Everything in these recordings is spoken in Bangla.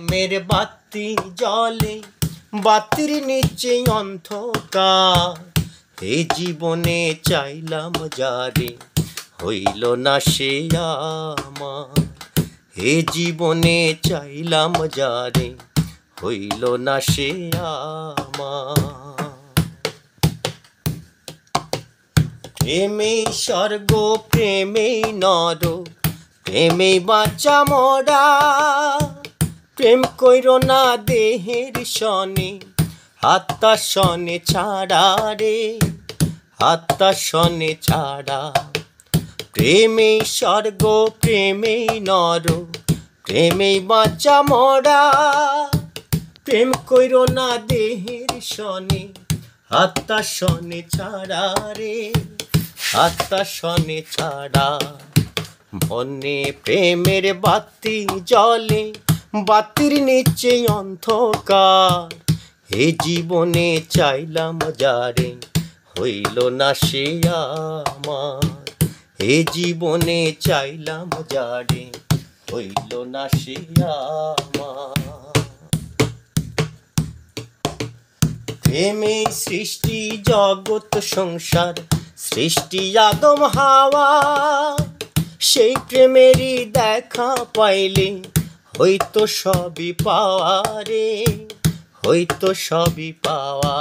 মেরে বাতি জলে বাতির নিচে অন্ধকার এ জীবনে চাইলাম যারে হইল না সে আমার এ জীবনে চাইলাম যারে হইল না সে আমার প্রেমে স্বর্গ প্রেমে নর প্রেমে বাঁচা মরা প্রেম কইর না দেহের সনে আত্মা সনে ছাড়া রে আত্মা সনে ছাড়া প্রেমে স্বর্গ প্রেমে নর প্রেমে বাঁচা মরা প্রেম কইর না দেহের সনে আত্মা সনে ছাড়া রে আত্মা সনে ছাড়া মনে প্রেমের বাতি জলে বাতির নিচে অন্ধকার এ জীবনে চাইলাম যারে হইল না সে আমার এ জীবনে চাইলাম যারে হইল না সে আমার প্রেমে সৃষ্টি জগৎ সংসার সৃষ্টি আদম হাওয়া সেই প্রেমেরই দেখা পাইলে হইতো সবই পাওয়া রে হইতো সবই পাওয়া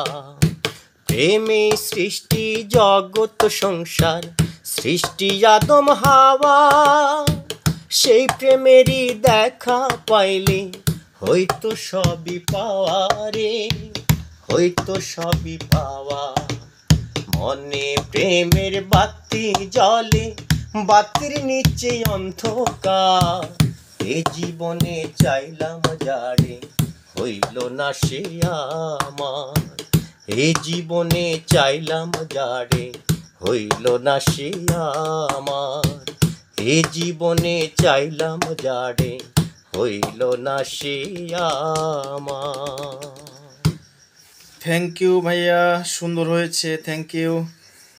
প্রেমে সৃষ্টি জগৎ সংসার সৃষ্টি আদম হাওয়া সেই প্রেমেরই দেখা পাইলে হইতো সবই পাওয়া রে হইতো সবই পাওয়া মনে প্রেমের বাতি জলে বাতির নিচে অন্ধকার এ জীবনে চাইলাম যারে হইল না সে আমার এ জীবনে চাইলাম যারে হইল না সে আমার এ জীবনে চাইলাম যারে হইল না সে আমার। থ্যাংক ইউ ভাইয়া, সুন্দর হয়েছে, থ্যাংক ইউ।